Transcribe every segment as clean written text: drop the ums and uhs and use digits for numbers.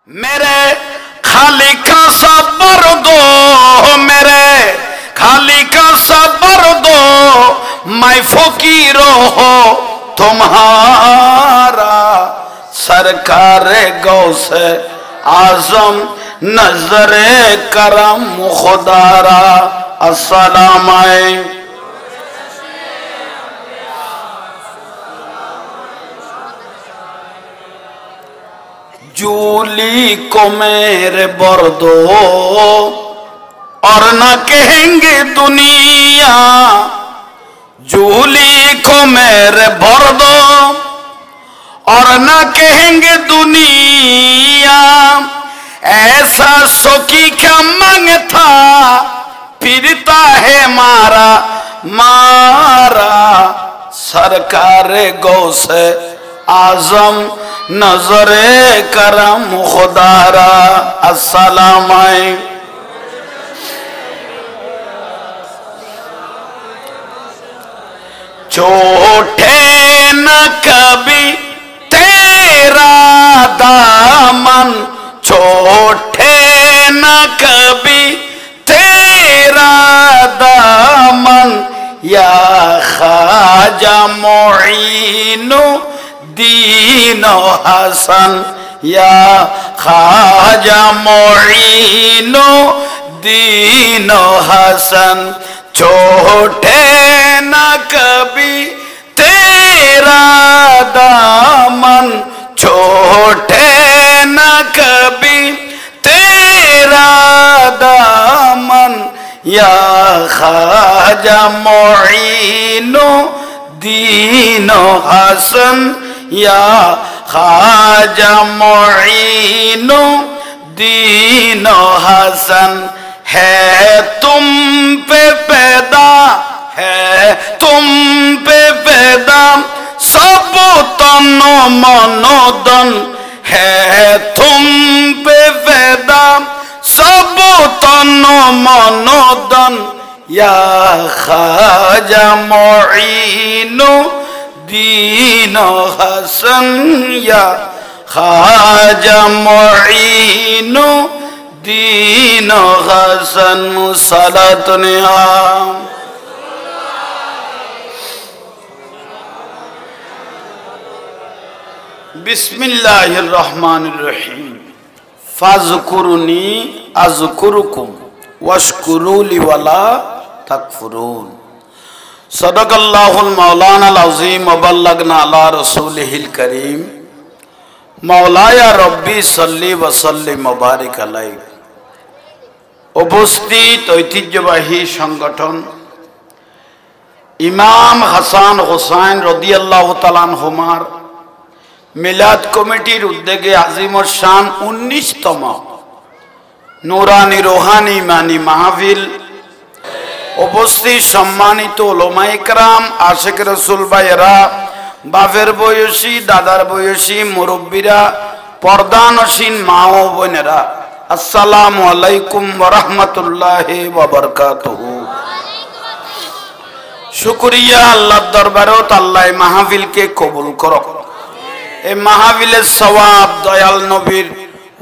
मेरे खाली का सबर दो, मेरे खाली का सबर दो, मैं फकीर हो तुम्हारा। सरकारे गौसे आजम नजरे करम खुदारा। अस्सलाम अलैकुम। जूली को मेरे बर दो और न कहेंगे दुनिया, जूली को मेरे भर दो और न कहेंगे दुनिया। ऐसा सौकी क्या मांग था, फिरता है मारा मारा। सरकारे गौसे आजम नजरे करम खुदारा। अस्सलाम अलैकुम। छोटे न कभी तेरा दामन, छोटे न कभी तेरा दामन। या ख्वाजा मुईनु दीनो हसन, या ख्वाजा मुईनु दीनो हसन। छोटे न कभी तेरा दामन, छोटे न कभी तेरा दामन। या ख्वाजा मुईनु दीनो हसन, या ख्वाजा मुईनु दीनो हसन। है तुम पे पैदा, है तुम पे पैदा सब तनो मनोदन। है तुम पे पैदा सब तनो मनोदन। या ख्वाजा मुईनु दीनो हसन, या ख्वाजा मुईनु दीनो हसन। सलातुनिया बिस्मिल्लाहिर रहमानिर रहीम। फाज़कुरुनी अज़कुरुकुम वश्कुरूली वला तकफुरून। सदक़ल्लाहुल मौलानाल अज़ीम व बल्लगना अला रसूलिहिल करीम। मौलाया रब्बी सल्ली व सल्लिम व बारिक अलैहि। उपस्थित ঐতিহ্যবাহী সংগঠন ইমাম হাসান হোসাইন রাদিয়াল্লাহু তাআলা আনহুমার মিলাদ কমিটির উদ্যোগে আজিমুর শান 19তম নূরানী রোহানী ইমানি মাহফিল। উপস্থিত সম্মানিত উলামায়ে কেরাম, আশিক রাসূল ভাইয়েরা, বাপের বয়সী, দাদার বয়সী মুরব্বীরা, পর্দানসীন মা ও বোনেরা, আসসালামু আলাইকুম ওয়া রাহমাতুল্লাহি ওয়া বারাকাতুহু। শুকরিয়া আল্লাহর দরবারে, আল্লাহ এই মাহফিলকে কবুল করুক। এই মাহফিলের সওয়াব দয়াল নবীর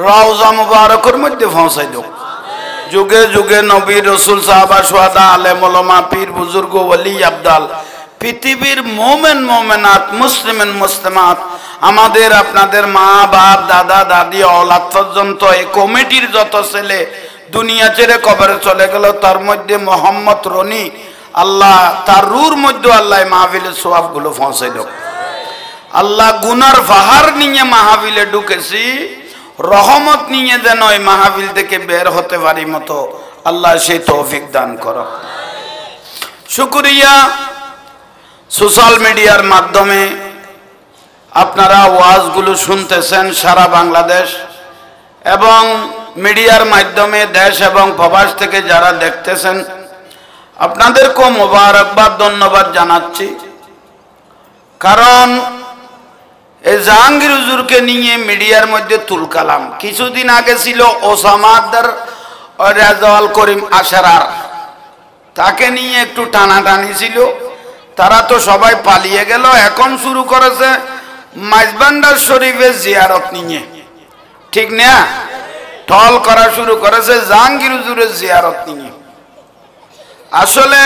রওজা মুবারকের মধ্যে পৌঁছাই দাও। যুগে যুগে নবী রাসূল সাহাবা শুহাদা আলেম ওলামা পীর বুজুর্গ ওলি আবদাল পৃথিবীর মোমেন মোমেনাত মুসলিমেন মুসলিমাত, আমাদের আপনাদের মা বাপ দাদা দাদি অলাদ পর্যন্ত এই কমিটির যত ছেলে দুনিয়া ছেড়ে কবরে চলে গেল, তার মধ্যে মোহাম্মদ রনি আল্লাহ তার রুর মধ্যে আল্লাহ মাহফিলের সওয়াবগুলো পৌঁছাই দাও। আল্লাহ গুনার পাহাড় নিয়ে মাহফিলে ঢুকেছি, রহমত নিয়ে যেন এই মাহফিল থেকে বের হতে পারি মতো আল্লাহ সেই তৌফিক দান করো। শুকরিয়া সোশ্যাল মিডিয়ার মাধ্যমে আপনারা ওয়াজগুলো শুনতেছেন সারা বাংলাদেশ, এবং মিডিয়ার মাধ্যমে দেশ এবং প্রবাস থেকে যারা দেখতেছেন আপনাদেরকেও মোবারকবাদ ধন্যবাদ জানাচ্ছি। কারণ এই জাহাঙ্গীর হুজুরকে নিয়ে মিডিয়ার মধ্যে তুলকালাম। কিছুদিন আগে ছিল ওসামাদার রাজাওয়াল করিম আশরার, তাকে নিয়ে একটু টানাটানি ছিল। তারা তো সবাই পালিয়ে গেল, এখন শুরু করেছে মাইজবান্ডার শরীফের জিয়ারত নিয়ে। ঠিক না? টল করা শুরু করেছে জাহাঙ্গীর হুজুরের জিয়ারত নিয়ে। আসলে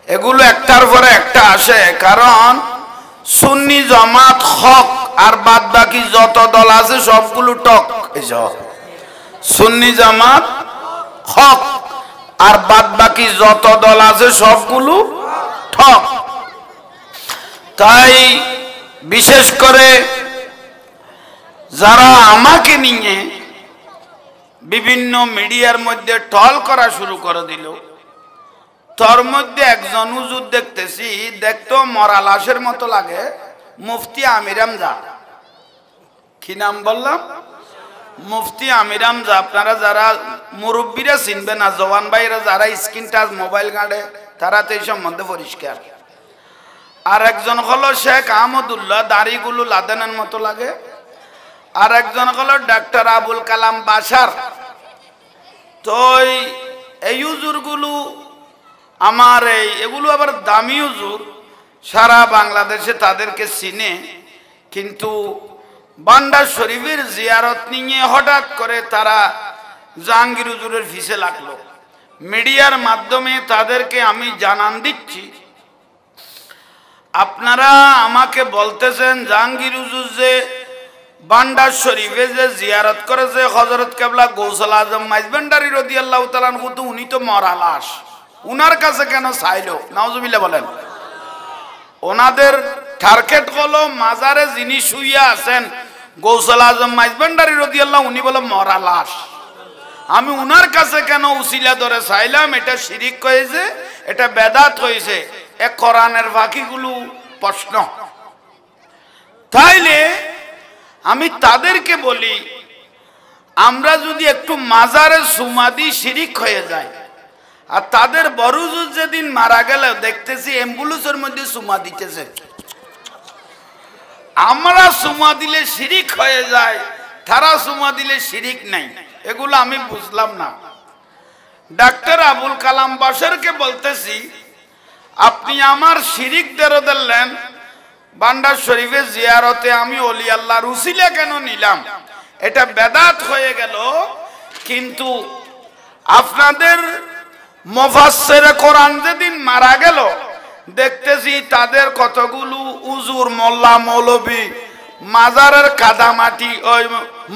এগুলো একটার পরে একটা আসে, কারণ সুন্নি জামাত হক আর বাদ বাকি যত দল আছে সবগুলো টক। সুন্নি জামাত হক আর বাদ বাকি যত দল আছে সবগুলো ঠক। তাই বিশেষ করে যারা আমাকে নিয়ে বিভিন্ন মিডিয়ার মধ্যে টল করা শুরু করে দিল, তোর মধ্যে একজন হুজুর দেখতেছি, দেখতো মরা লাশের মতো লাগে, মুফতি আমির হামজা। কি নাম বললাম? মুফতি আমির হামজা। আপনারা যারা মুরব্বীরা চিনবে না, জওয়ান ভাইরা যারা স্ক্রিন টাচ মোবাইল ঘাটে তারা তো এই সম্বন্ধে পরিষ্কার। আর একজন হলো শেখ আহমদুল্লাহ, দাড়িগুলো লাদেনের মতো লাগে। আর একজন হলো ডাক্তার আবুল কালাম বাশার। তো এই হুজুরগুলো আমার এগুলো আবার দামি হুজুর, সারা বাংলাদেশে তাদেরকে চিনে। কিন্তু ভান্ডার শরীফের জিয়ারত নিয়ে হঠাৎ করে তারা জাহাঙ্গীর হুজুরের পিছে লাগলো। মিডিয়ার মাধ্যমে তাদেরকে আমি জানান দিচ্ছি, আপনারা আমাকে বলতেছেন জাহাঙ্গীর হুজুর যে ভান্ডার শরীফে যে জিয়ারত করেছে হযরত কেবলা গৌসুল আজম মাইজভান্ডারী রাদিয়াল্লাহু তাআলা আনহু, তো উনি তো মরা লাশ, উনার কাছে কেন চাইলো? নাউজুবিল্লাহ বলেন। ওনাদের টার্গেট হলো মাজারে যিনি শুইয়া আছেন গৌসুল আজম মাইজভান্ডারী রাদিয়াল্লাহু, উনি বলে মরা লাশ। আমি উনার কাছে কেন উসিলা ধরে চাইলাম? এটা শিরিক হয়েছে, এটা বেদাত হয়েছে। এ কোরআনের বাকিগুলো প্রশ্ন। তাইলে আমি তাদেরকে বলি, আমরা যদি একটু মাজারে সুমাদি শিরিক হয়ে যায়, আর তাদের বড় হুজুর যেদিন মারা গেল দেখতেছি অ্যাম্বুলেন্সের মধ্যে সুমা দিতেছে। আমরা সুমা দিলে শিরিক হয়ে যায়, তারা সুমা দিলে শিরিক নাই, এগুলো আমি বুঝলাম না। ডাক্তার আবুল কালাম বাশারকে বলতেছি, আপনি আমার শিরিক ধরে দিলেন, ভান্ডার শরীফে জিয়ারতে আমি ওলি আল্লাহর উসিলা কেন নিলাম? এটা বেদাত হয়ে গেল। কিন্তু আপনাদের মুফাসসিরে কোরআন যেদিন মারা গেল দেখতেছি তাদের কতগুলো উজুর মোল্লা মৌলবী মাজারের কাদা মাটি, ওই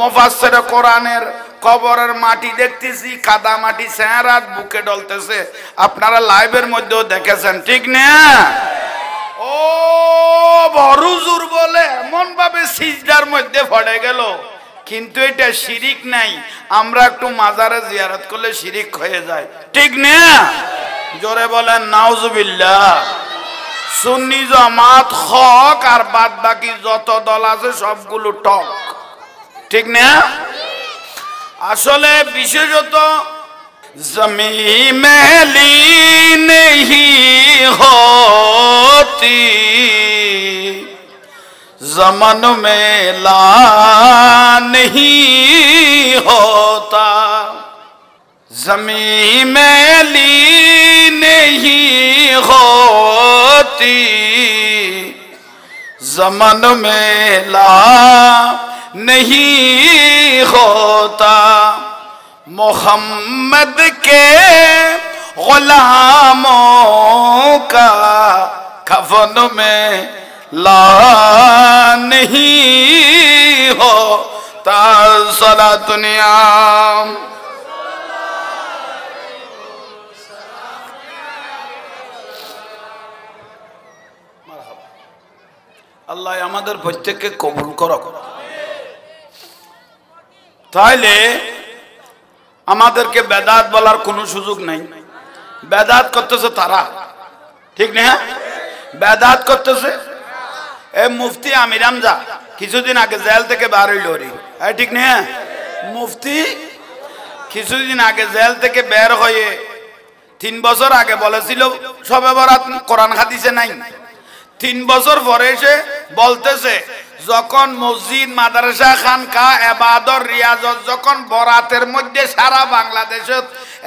মুফাসসিরে কোরআনের কবরের মাটি দেখতেছি কাদা মাটি চেহারাত বুকে ডলতেছে। আপনারা লাইভের মধ্যেও দেখেছেন, ঠিক না? ও বড় হুজুর বলে এমন ভাবে সিজদার মধ্যে পড়ে গেল, কিন্তু এটা শিরিক নাই। আমরা একটু মাজারে জিয়ারত করলে শিরিক হয়ে যায়, ঠিক না? জোরে বলেন নাউজুবিল্লাহ। সুন্নি জামাত হক আর বাদ বাকি যত দল আছে সবগুলো টক, ঠিক না? আসলে বিশেষত জমিন মেলি নেহি होती ज़मन में ला नहीं होता, ज़मीं मैली नहीं होती ज़मन में ला नहीं होता, मोहम्मद के गुलामों का कफन में ला नहीं होता। सलातुनिया আল্লাহ আমাদের প্রত্যেককে কবুল করুক। তাইলে আমাদেরকে বেদাত বলার কোনো সুযোগ নাই। বেদাত করতেছে তারা, ঠিক না? বেদাত করতেছে মুফতি আমির হামজা কিছুদিন আগে জেল থেকে বার হইল রে, ঠিক না? মুফতি কিছুদিন আগে জেল থেকে বের হয়ে 3 বছর আগে বলেছিল শবে বরাত কোরআন হাদিসে নাই। 3 বছর পরে এসে বলতেছে যখন মসজিদ মাদ্রাসা খানকা ইবাদত রিয়াজত যখন বরাতের মধ্যে সারা বাংলাদেশে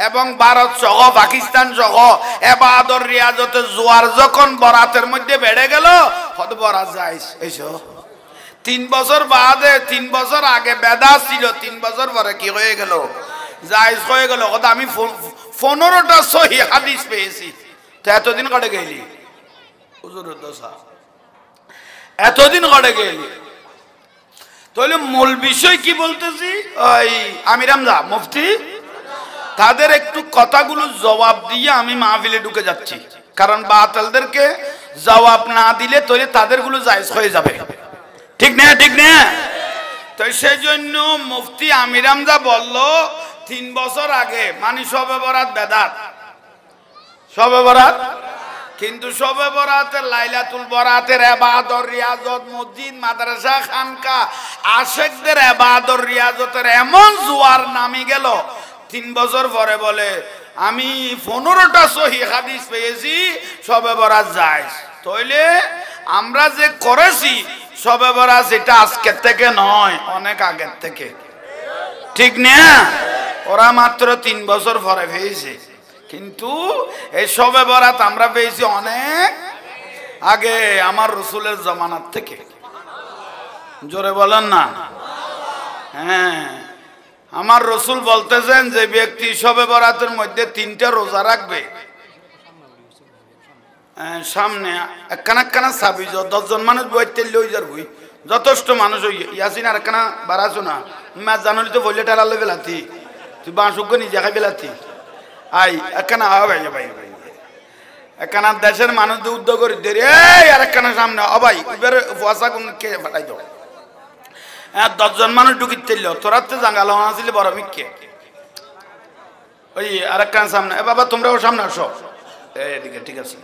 এবং ভারত সহ পাকিস্তান সহ ইবাদত রিয়াজতে জোয়ার যখন বরাতের মধ্যে বেড়ে গেল, কত বরাত যাইস এইসব 3 বছর বাদে 3 বছর আগে বেদাত ছিল, 3 বছর পরে কি হয়ে গেল? জায়েজ হয়ে গেল। কথা আমি 15টা সহিহ হাদিস পেয়েছি। তো এতদিন কাটে গেলি হুজুরের দশা, এতদিন কাটে গেলি। তাহলে মূল বিষয় কি বলতেছি, ওই আমির হামজা মুফতি তাদের একটু কথাগুলো জবাব দিয়ে আমি মাহফিলে ঢুকে যাচ্ছি। কারণ বাতিলদেরকে জবাব না দিলে তাহলে তাদেরগুলো জায়েজ হয়ে যাবে। ঠিক না? ঠিক না? তো সেই জন্য মুফতি আমির হামজা বলল 3 বছর আগে মানে শবে বরাত বেদাত, শবে বরাত। কিন্তু শবে বরাতের লাইলাতুল বরাতের ইবাদত রিয়াজত মসজিদ মাদ্রাসা খানকা আশিকদের ইবাদত রিয়াজতের এমন জোয়ার নামি গেল 3 বছর পরে বলে আমি 15টা সহিহ হাদিস পেয়েছি শবে বরাত জায়েজ। তাইলে আমরা যে করেছি শবে বরাত এটা আজকের থেকে নয়, অনেক আগের থেকে। ঠিক না? ওরা মাত্র 3 বছর পরে পেয়েছে, কিন্তু এই শবে বরাত আমরা পেয়েছি অনেক আগে, আমার রসুলের জামানার থেকে। জোরে বলেন না? হ্যাঁ, আমার রসুল বলতেছেন যে ব্যক্তি শবে বরাতের মধ্যে 3টা রোজা রাখবে, সামনে একখানা ছাবি 10 জন মানুষ বইতে লই যার বই যথেষ্ট মানুষ হই ইয়াসিন আর একখানা বাড়াছো না মাছ জানলি তো বললে টালা বেলাতি তুই বাঁশুক নিজে খাই বেলাতি আই একখানা ভাই ভাই ভাই একখানা দেশের মানুষ উদ্যোগ করে দেরি আর একখানা সামনে ভাই এবার ফুয়াশা কোন কে ফাটাই দাও 10 জন মানুষ ঢুকি তেল তোরা তো জাঙ্গাল আসলে বড় মিকে ওই আর একখানা সামনে বাবা তোমরাও সামনে আসো এদিকে। ঠিক আছে,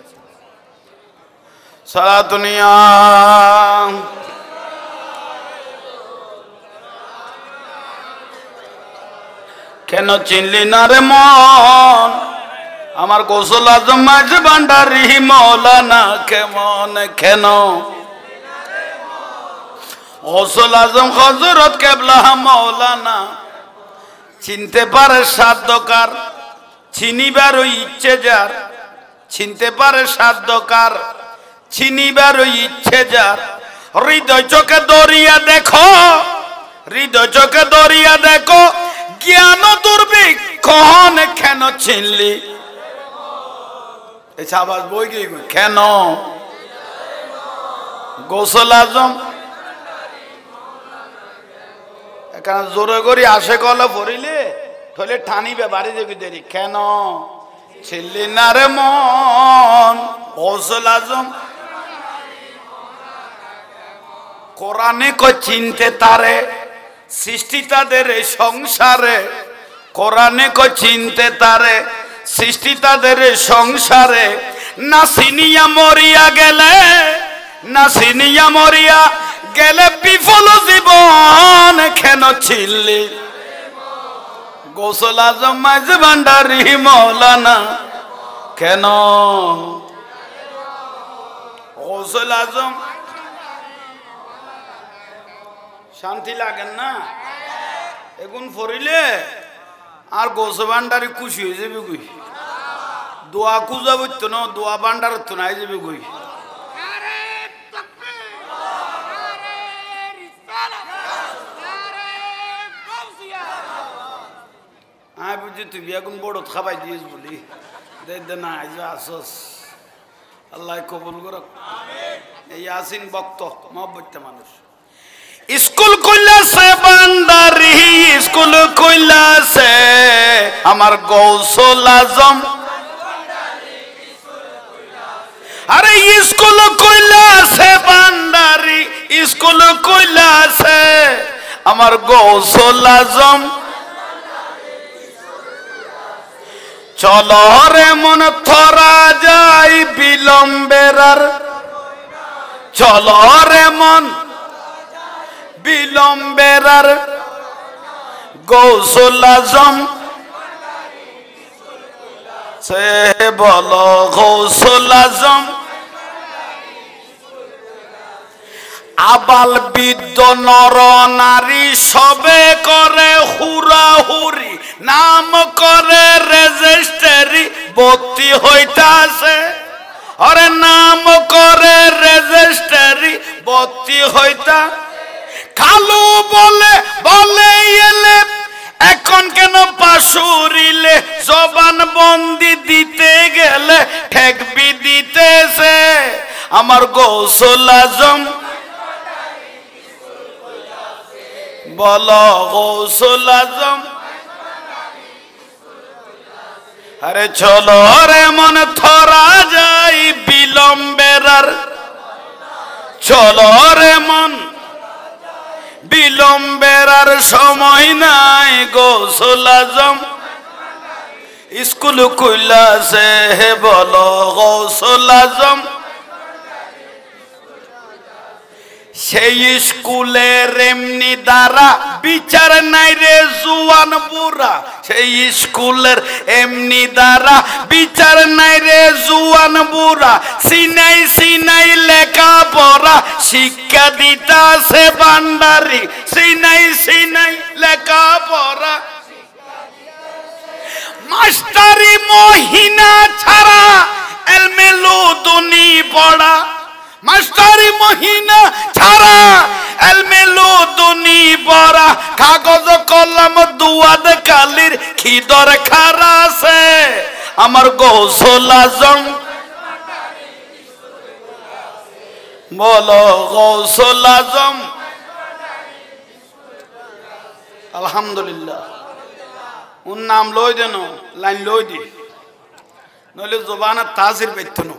সালাতুনিয়া কেন চিনলি না রে মন আমার গোসল আজম মাঝ ভান্ডারি মৌলানা কেমন কেন গোসল আজম হযরত কেবলা মৌলানা চিনতে পারে সাধ্যকার চিনিবার ইচ্ছে যার চিনতে পারে সাধ্যকার চিনিবার ইচ্ছে যার হৃদয় চোখে দরিয়া দেখো হৃদয় চোখে দরিয়া দেখো জ্ঞান দুর্ভিক্ষণ কেন চিনলি এই আওয়াজ বই গিয়ে কেন গোসল আজম এখানে জোরে করি আসে কলা পড়িলে তাহলে ঠানিবে বাড়ি যাবি দেরি কেন চিনলি না রে মন গোসল আজম কোরআনে কো চিনতে তারে সৃষ্টি তাদের সংসারে কোরআনে কো চিনতে তারে সৃষ্টি তাদের সংসারে না চিনিয়া মরিয়া গেলে না চিনিয়া মরিয়া গেলে বিফল জীবন কেন চিনলি গোসল আজম মাঝ ভান্ডারি মৌলানা কেন গোসল আজম শান্তি লাগেন না এখন ফরিলে আর গোস ভান্ডারি খুশি হয়ে যাবে গুই দোয়া খুঁজা বলতো না দোয়া ভান্ডার তো নাই যাবে গুই আমি বুঝছি তুই এখন বড় খাবাই দিয়েছ বলি দে না আসস আল্লাহ কবুল করক এই আসিন বক্ত মহব্বত মানুষ স্কুল কইলাছে ভান্ডারি স্কুল কইলাছে আমার গৌসল আজম আরে স্কুল কইলাছে ভান্ডারি স্কুল কইলাছে আমার গৌসল আজম চলো রে মন থরা যাই বিলম্বের চলো রে মন বিলম্বের গৌসল আজম সে বলো গৌসল আজম আবাল বৃদ্ধ নর নারী সবে করে হুরাহুরি নাম করে রেজিস্ট্রি ভর্তি হইতাছে আরে নাম করে রেজিস্ট্রি ভর্তি হইতা খালু বলে বলে এলে এখন কেন পাশুরিলে জবান বন্দি দিতে গেলে ঠেকবি দিতেছে আমার গৌসুল আজম বলো গৌসুল আজম আরে চলো রে মন থরা যাই বিলম্বের আর চলো রে মন বিলম্বের আর সময় নাই গৌসুল আজম স্কুল খুলছে বলো গৌসুল আজম সেই স্কুলের এমনি দ্বারা বিচার নাই রে জুয়ান বুড়া সেই স্কুলের এমনি দ্বারা বিচার নাই রে জুয়ান বুড়া সিনাই সিনাই লেখা পড়া শিক্ষা দিতাছে ভান্ডারি সিনাই সিনাই লেখা পড়া মাস্টারি মহিনা ছাড়া এলমেলু দুনি পড়া মাস্টারি মহিনা ছাড়া এলমেলু দুনি পড়া কাগজ কলম দুয়াদ কালির কি দরকার আছে আমার গৌসুল আজম বলো গৌসুল আজম আলহামদুলিল্লাহ উন নাম লই দেন লাইন লই দি নইলে জবানের তাজির পেত না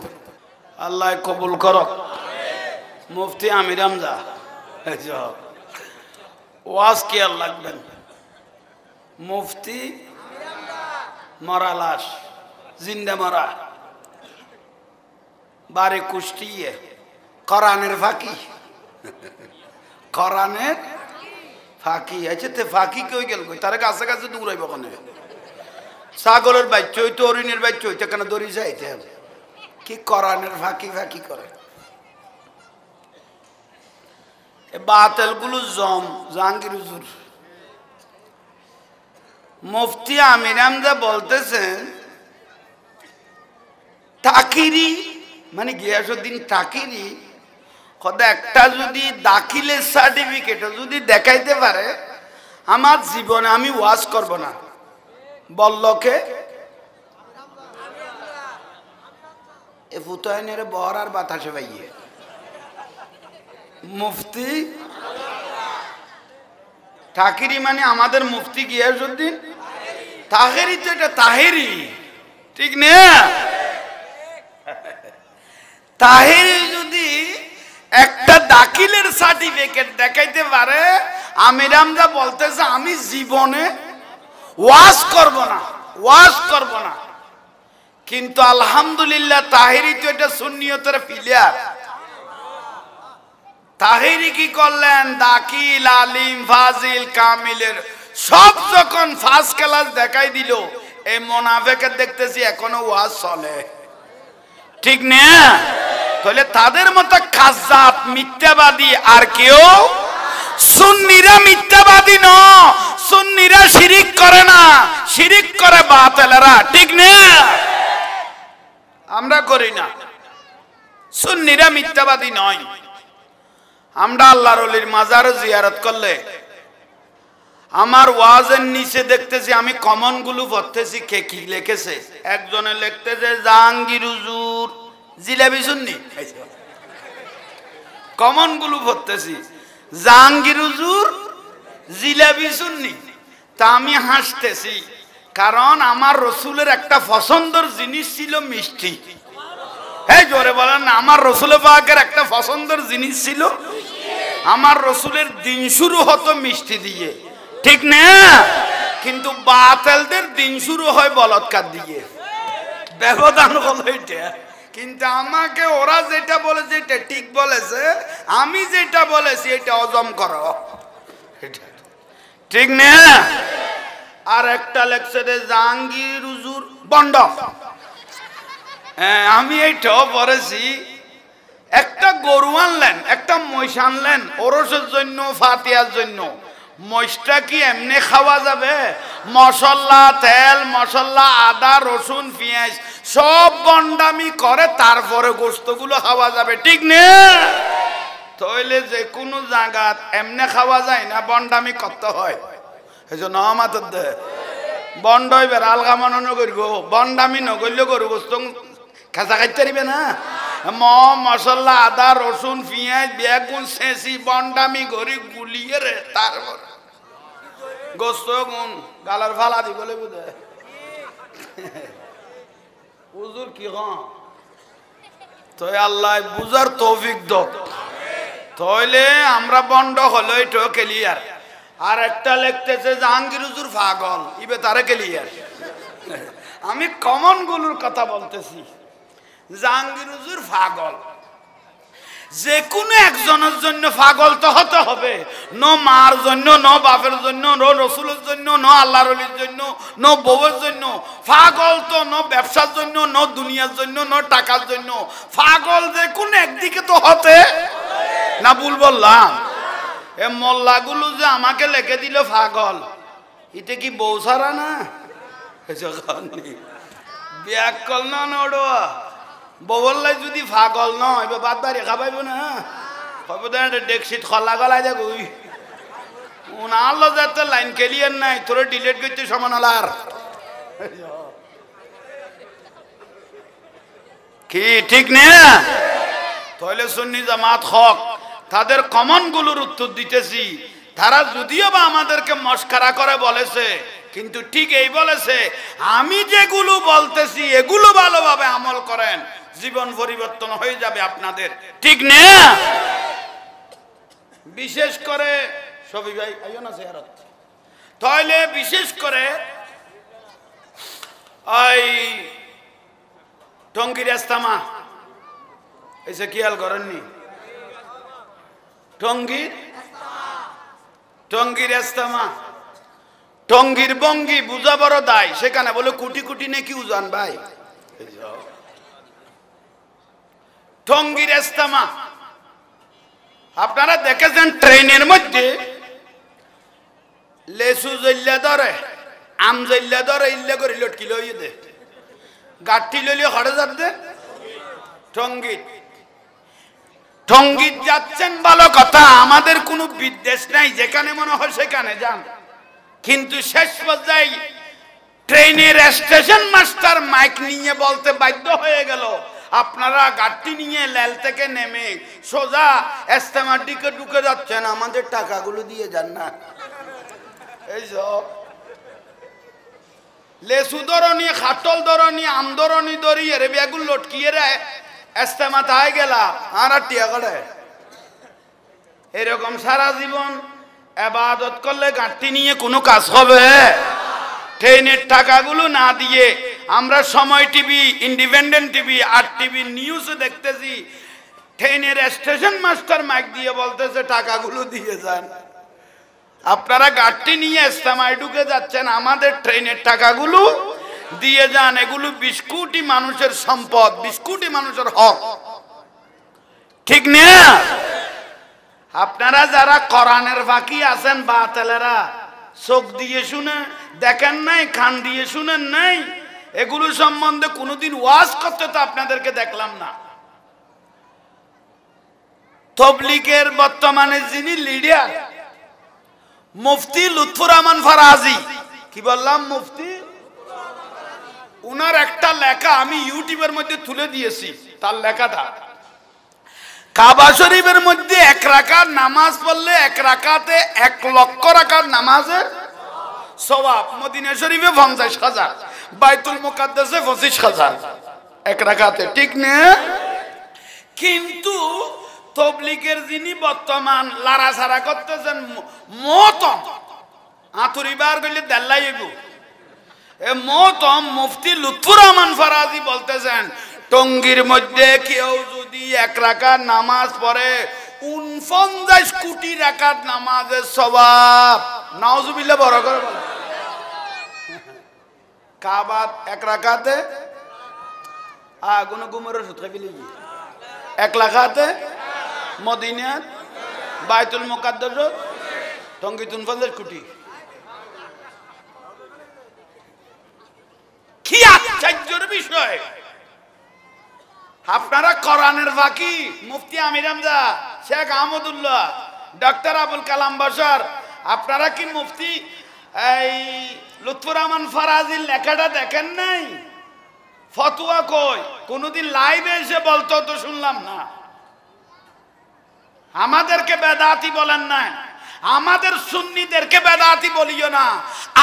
আল্লাহ কবুল করক মুফতি আমির হামজা ওয়াজ কি আর লাগবেন মুফতি মরা লাশ জিন্দা মরা বারে কুষ্টিয়ে কোরআনের ফাঁকি কোরআনের ফাঁকি আছে তে ফাঁকি কই গেল কই তার কাছে কাছে দৌড়াইব কোনে ছাগলের বাচ্চা হইতো হরিণের বাচ্চা হইতো কেন দৌড়ি যাইতে হবে কি কোরআনের ফাঁকি ফাঁকি করে বাতেল গুলো জম জাহাঙ্গীর হুজুর মুফতি আমির হামজা বলতেছেন তাকিরি মানে গিয়াসউদ্দিন তাকিরি খোদা একটা যদি দাখিলের সার্টিফিকেট যদি দেখাইতে পারে আমার জীবনে আমি ওয়াজ করব না বললকে এ ফুতায়নের বহর আর বাতাসে পাইয়ে মুফতি তাকিরি মানে আমাদের মুফতি গিয়াসউদ্দিন তাহেরি তো এটা তাহেরি ঠিক না তাহেরি যদি একটা দাখিলের সার্টিফিকেট দেখাইতে পারে আমির হামজা বলতেছে আমি জীবনে ওয়াজ করব না ওয়াজ করব না কিন্তু আলহামদুলিল্লাহ তাহেরি তো এটা সুন্নিয়তের প্লেয়ার তাহেরি কি করলেন দাখিল আলিম ফাজিল কামিলের সব যখন ফার্স্ট ক্লাস দেখাই দিল এই মুনাফিকের দেখতেছি এখনো ওয়াজ চলে ঠিক না তাহলে তাদের মতো কাজ্জাব মিথ্যাবাদী আর কেউ সুন্নিরা মিথ্যাবাদী ন সুন্নিরা শিরিক করে না শিরিক করে বাতিলেরা ঠিক না আমরা করি না সুন্নিরা মিথ্যাবাদী নয় আমরা আল্লাহর ওলির মাজার জিয়ারত করলে আমার ওয়াজের নিচে দেখতেছি আমি কমন গুলো পড়তেছি কে কি লিখেছে একজনে লিখতেছে জাহাঙ্গীর হুজুর জিলাপি সুন্নি কমন গুলো পড়তেছি জাহাঙ্গীর হুজুর জিলাপি সুন্নি তা আমি হাসতেছি কারণ আমার রসুলের একটা পছন্দের জিনিস ছিল মিষ্টি এই জোরে বলেন না আমার রসুল পাকের একটা পছন্দের জিনিস ছিল আমার রসুলের দিন শুরু হতো মিষ্টি দিয়ে ঠিক না কিন্তু বাতিলদের দিন শুরু হয় বলৎকার দিয়ে ব্যবধান হলো এটা কিন্তু আমাকে ওরা যেটা বলেছে এটা ঠিক বলেছে আমি যেটা বলেছি এটা অজম করো ঠিক না আর একটা লেকচারে জাহাঙ্গীর হুজুর বন্ড আমি এইটাও পড়েছি একটা গরু আনলেন একটা মহিষ আনলেন ওরসের জন্য ফাতিয়ার জন্য মহিষটা কি এমনি খাওয়া যাবে মশলা তেল মশলা আদা রসুন পেঁয়াজ সব বন্ডামি করে তারপরে গোশতগুলো খাওয়া যাবে ঠিক না তাহলে যে কোনো জায়গাত এমনি খাওয়া যায় না, বন্ডামি করতে হয়। এই জন্য আমাদের দে বন্ড হইবে আলগা মনে নগরিব, বন্ডামি নগরলে গরু গোস্ত খেঁচা খাইতে পারিবে না। মশলা, আদা, রসুন, পেঁয়াজ, বেগুন ছেঁচি বন্ডামি গড়ি গুলিয়ে রে তারপর গোস্ত গুণ গালার ফালা দিব বুঝে হুজুর কি তো আল্লাহ বুঝার তৌফিক দাও। তাহলে আমরা বন্ড হলো এটা ক্লিয়ার। আর একটা লিখতেছে জাহাঙ্গীর হুজুর পাগল, ইবে তারে ক্লিয়ার। আমি কমন গুলোর কথা বলতেছি। জাহাঙ্গীর হুজুর পাগল, যে কোনো একজনের জন্য পাগল তো হতে হবে। নো মার জন্য, নো বাপের জন্য, নো রসুলের জন্য, নো আল্লাহর ওলির জন্য, নো বউয়ের জন্য। পাগল তো নো ব্যবসার জন্য, নো দুনিয়ার জন্য, নো টাকার জন্য। পাগল যে কোনো একদিকে তো হতে না। ভুল বললাম? এ মোল্লাগুলো যে আমাকে লিখে দিল পাগল, এটা কি বউ সারা না? ব্যাকল না নড়োয়া বউল্লাই যদি পাগল নয় এবার বাদ বাড়ি খাবাইব না। ডেকশিট খলা গলায় দেখ আল্লাহ যাতে লাইন ক্লিয়ার নাই, তোর ডিলেট করতে সমান হলার কি ঠিক না? তাহলে সুন্নি জামাত হক তাদের কমন গুলোর উত্তর দিতেছি। তারা যদিও বা আমাদেরকে মস্কারা করে বলেছে, কিন্তু ঠিক এই বলেছে আমি যেগুলো বলতেছি এগুলো ভালোভাবে আমল করেন, জীবন পরিবর্তন হয়ে যাবে আপনাদের। ঠিক না? বিশেষ করে সবই ভাই আইও না জিয়ারত। তাহলে বিশেষ করে ওই টঙ্গীর ইস্তেমা এসে খেয়াল করেননি? টঙ্গীর ইস্তেমা, টঙ্গীর বঙ্গি বুঝা বড় দায়। সেখানে বলে কোটি কোটি নাকি উজান ভাই। টঙ্গীর ইস্তেমা আপনারা দেখেছেন, ট্রেনের মধ্যে লেসু জল্লা ধরে, আম জল্লা ধরে, ইল্লা করে লটকি লইয়ে দে, গাঠি লইলে হরে যার দে। টঙ্গীর যাচ্ছেন ভালো কথা, আমাদের কোনো বিদ্বেষ নাই, যেখানে মনে হয় সেখানে যান। কিন্তু শেষ পর্যায়ে ট্রেনের স্টেশন মাস্টার মাইক নিয়ে বলতে বাধ্য হয়ে গেল, আপনারা গাড়ি নিয়ে লেল থেকে নেমে সোজা ইস্তেমার দিকে ঢুকে যাচ্ছেন, আমাদের টাকাগুলো দিয়ে যান না। এই সব লেসু ধরনি, খাটল ধরনি, আম ধরনি ধরি এরে বেগুন লটকিয়ে রে ইস্তেমা তাই গেলা আর টিয়া করে। এরকম সারা জীবন ইবাদত করলে গাড়ি নিয়ে কোনো কাজ হবে? ট্রেনের টাকাগুলো না দিয়ে আমরা সময় টিভি, ইন্ডিপেন্ডেন্ট টিভি আর টিভি নিউজে দেখতেছি, ট্রেনের স্টেশন মাস্টার মাইক দিয়ে বলতেছে টাকাগুলো দিয়ে যান। আপনারা গাড়ি নিয়ে ইস্তেমায় ঢুকে যাচ্ছেন, আমাদের ট্রেনের টাকাগুলো দিয়ে যান। এগুলো 20 কোটি মানুষের সম্পদ, 20 কোটি মানুষের হক। ঠিক না? আপনারা যারা কোরআনের বাকি আছেন বাতেলেরা, চোখ দিয়ে শুনে দেখেন নাই, কান দিয়ে শুনেন নাই, এগুলো সম্বন্ধে কোনোদিন ওয়াজ করতে তো আপনাদেরকে দেখলাম না। তবলিগের বর্তমানে যিনি লিডার মুফতি লুৎফুর রহমান ফরাজি, কি বললাম মুফতি, উনার একটা লেখা আমি ইউটিউবের মধ্যে তুলে দিয়েছি। তার লেখাটা কাবা শরীফের মধ্যে 1 রাকাত নামাজ পড়লে 1 রাকাতে 1 লক্ষ রাকাত নামাজের সওয়াব, মদিনা শরীফে 50,000, বাইতুল মুকাদ্দাসে 25,000 1 রাকাতে। ঠিক না? কিন্তু তবলিগের যিনি বর্তমান লারাছাড়া করতেছেন মতম আতুরিবার গেলে দেল্লাইব, এ মতম মুফতি লুৎফুর রহমান ফরাজি বলতেছেন, টঙ্গীর মধ্যে কেউ যদি 1 রাকাত নামাজ পড়ে 49 কোটি রাকাত নামাজের সওয়াব। নাউজুবিল্লাহ, বড় করে বলেন। কাবাত 1 রাকাতে আগুন গুমরের সুতকে বিলি 1 রাকাতে, মদিনা বাইতুল মুকাদ্দাস টঙ্গী 49 কোটি। কি আশ্চর্যের বিষয়! আপনারা কোরআনের ফাঁকি মুফতি আমির হামজা, শেখ আহমদুল্লাহ, ডক্টর আবুল কালাম বাশার, আপনারা কি মুফতি এই লুৎফুর রহমান ফরাজির লেখাটা দেখেন নাই? ফতোয়া কই কোনদিন লাইভে এসে বলতো তো শুনলাম না। আমাদেরকে বেদাতি বলেন না, আমাদের সুন্নিদেরকে বেদাতি বলিও না।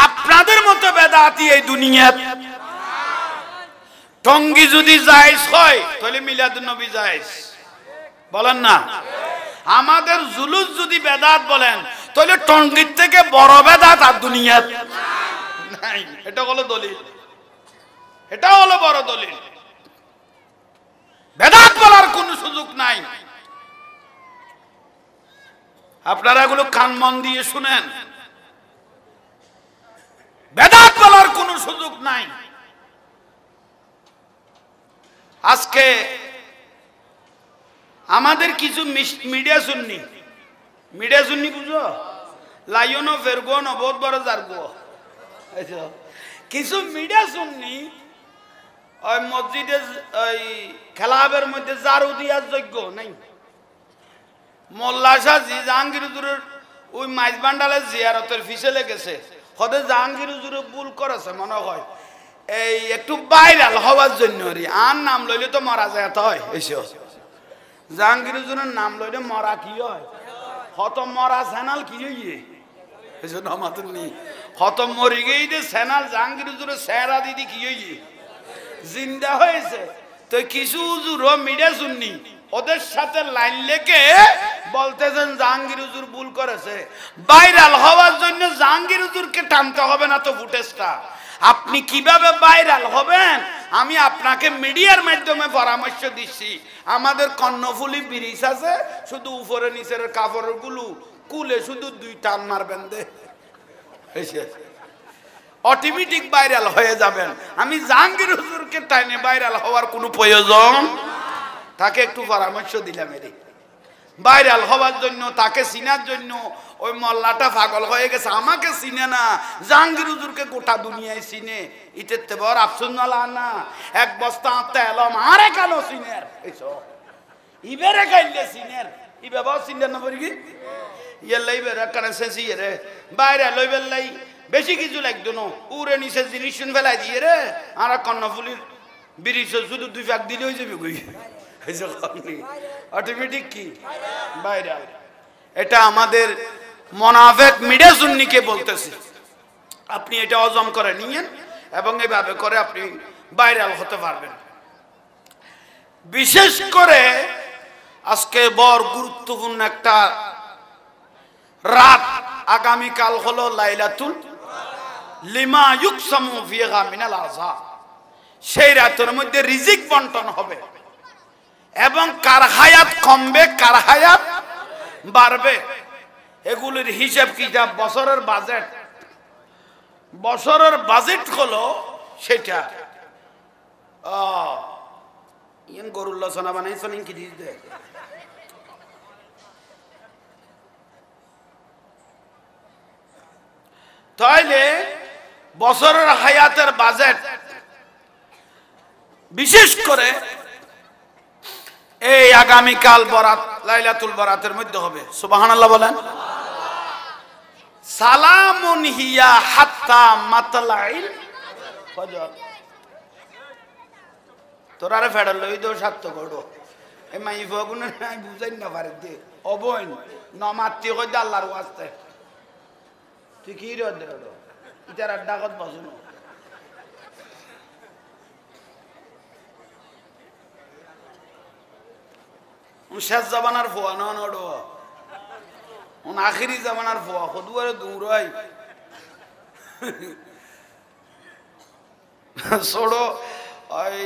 আপনাদের মতো বেদাতি এই দুনিয়াত টঙ্গি যদি জায়েজ হয় তাহলে মিলাদুন নবী জায়েজ বলেন না। আমাদের জুলুস যদি বেদাত বলেন তাহলে টঙ্গির থেকে বড় বেদাত আর দুনিয়াত নাই। এটা হলো দলিল, এটা হলো বড় দলিল। বেদাত বলার কোনো সুযোগ নাই। আপনারা এগুলো কান মন দিয়ে শুনেন, বেদাত বলার কোনো সুযোগ নাই। আজকে আমাদের কিছু মিডিয়া শুননি বুঝো, লাইনো ফেরগো ন বহুত বড় জারগো, কিছু মিডিয়া শুননি ওই মসজিদে ওই খেলাবের মধ্যে জারু দিয়ার যোগ্য নাই। মোল্লা শাহ জি জাহাঙ্গীর হুজুরের ওই মাইজ বান্ডালের জিয়ারতের ফিসেলে গেছে, হতে জাহাঙ্গীর হুজুরে ভুল করেছে মনে হয়, এই একটু ভাইরাল হওয়ার জন্য। আর নাম লইলে তো মরা যায় হয়, এসব জাহাঙ্গীর হুজুরের নাম লইলে মরা কি হয়, হত মরা চ্যানেল কি হইয়ে এসব আমাদের নেই, হত মরি গেই যে চ্যানেল জাহাঙ্গীর হুজুরের চেহারা দিদি কি হইয়ে জিন্দা হয়েছে। তো কিছু হুজুরও মিডিয়া শুননি, ওদের সাথে লাইন লেগে বলতেছেন জাহাঙ্গীর হুজুর ভুল করেছে। ভাইরাল হওয়ার জন্য জাহাঙ্গীর হুজুরকে টানতে হবে না তো ফুটেজটা। আপনি কিভাবে ভাইরাল হবেন আমি আপনাকে মিডিয়ার মাধ্যমে পরামর্শ দিচ্ছি। আমাদের কর্ণফুলি ব্রিজ আছে, শুধু উপরে নিচের কাপড়ের গুলো কুলে শুধু 2 টান মারবেন দে, অটোমেটিক ভাইরাল হয়ে যাবেন। আমি জাহাঙ্গীর হুজুরকে টাইনে ভাইরাল হওয়ার কোনো প্রয়োজন, তাকে একটু পরামর্শ দিলাম এর ভাইরাল হওয়ার জন্য, তাকে চিনার জন্য। ওই মোল্লাটা পাগল হয়ে গেছে, আমাকে চিনে না, জাহাঙ্গীর হুজুরকে গোটা দুনিয়ায় চিনে। ইতে বড় আফসোস না, এক বস্তা আত্মা এলাম আরে কেন চিনের এইসব ইবেরে খাইলে চিনের ইবে বাবা চিন্তা না করি কি ইয়ে লাইবে কারণ শেষি রে বাইরে লইবেল লাই বেশি কিছু লাগতো না, উড়ে নিচে জিনিস ফেলাই দিয়ে রে আর কর্ণফুলির ব্রিজ শুধু 2 ফাঁক দিলে হয়ে যাবে কই অটোমেটিক কি ভাইরাল। এটা আমাদের মুনাফিক মিডিয়া সুন্নিকে বলতেছি, আপনি এটা অজম করে নিয়েন এবং এইভাবে করে আপনি ভাইরাল হতে পারবেন। বিশেষ করে আজকে বড় গুরুত্বপূর্ণ একটা রাত, আগামীকাল হলো লাইলাতুল লিমা ইউকসামু ফিহা মিনাল আযাব। সেই রাতের মধ্যে রিজিক বন্টন হবে এবং কার হায়াত কমবে কার হায়াত বাড়বে এগুলোর হিসাব কিতাব বছরের বাজেট হলো সেটা। ইন গরুল্লাহ সোনা বানাইছেন কি দিস দে তাইলে বছরের হায়াতের বাজেট বিশেষ করে এই আগামীকাল বরাত লাইলাতুল বরাতের মধ্যে হবে। সুবহানাল্লাহ বলেন। সালামুন হিয়া হাত্তা মাতলাইল ফজর। তোরারে ফেডাল লই দো সাত্য গড়ো এ মাই ফগুনে নাই বুঝাই না পারে দে অবইন নমাতি কই দে আল্লাহর ওয়াস্তে তুই কি রে দে ইতার ডাকত বসনো শেষ জামানার ফোয়া না নড়ো আখিরি জামানার ফোয়া কদুয়ারে দূর হয় ছোড়ো ওই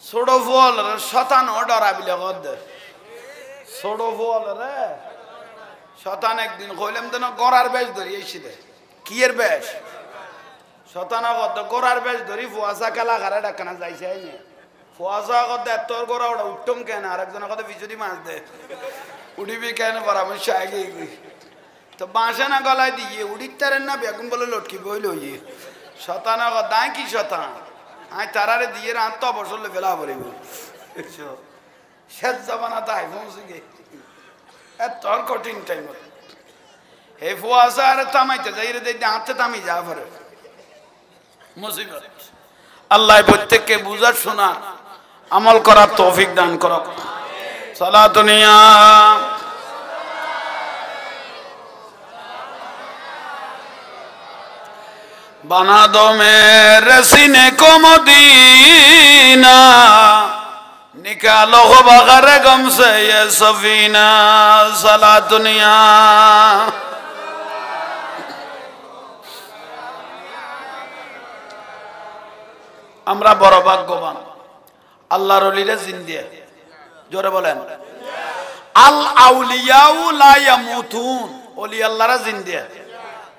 ছোড়ো ফল শতান ডরা বিলে কদ ছোড়ো ফল রে শতান একদিন কইলাম তো না গড়ার বেশ ধরি এসে কি এর বেশ শতানা কদ গড়ার বেশ ধরি ফুয়াশা খেলা খারা ডাকানা যাইছে ফুয়াশা কদ তোর গড়া ওটা উঠম কেন আরেকজনের কথা বিচুদি মাছ দে উড়িবি কেন পরামর্শ আগে তো বাঁশে না গলায় দিয়ে উড়িতারেন না বেগুন বলে লটকি বইল শতানা দায় কি শতান আয় তারারে দিয়ে রাত তো অবসর ফেলা পড়িব শেষ জামানা তাই পৌঁছে গে এত কঠিন টাইম হে ফুয়াশা আর থামাইতে যাই রে দেখতে হাতে থামি যা পারে মুসিবত আল্লাহ প্রত্যেককে বুঝার শোনা আমল করার তৌফিক দান করুক সালাতুনিয়া बना दो मेरे सीने को मदीना निकालो हो बगैर गम से ये सफीना सला दुनिया আমরা বড় ভাগ্যবান আল্লাহর ওলিরা জিন্দা জোরে বলেন আল আউলিয়াউ লা ইয়ামুতুন ওলি আল্লাহরা জিন্দা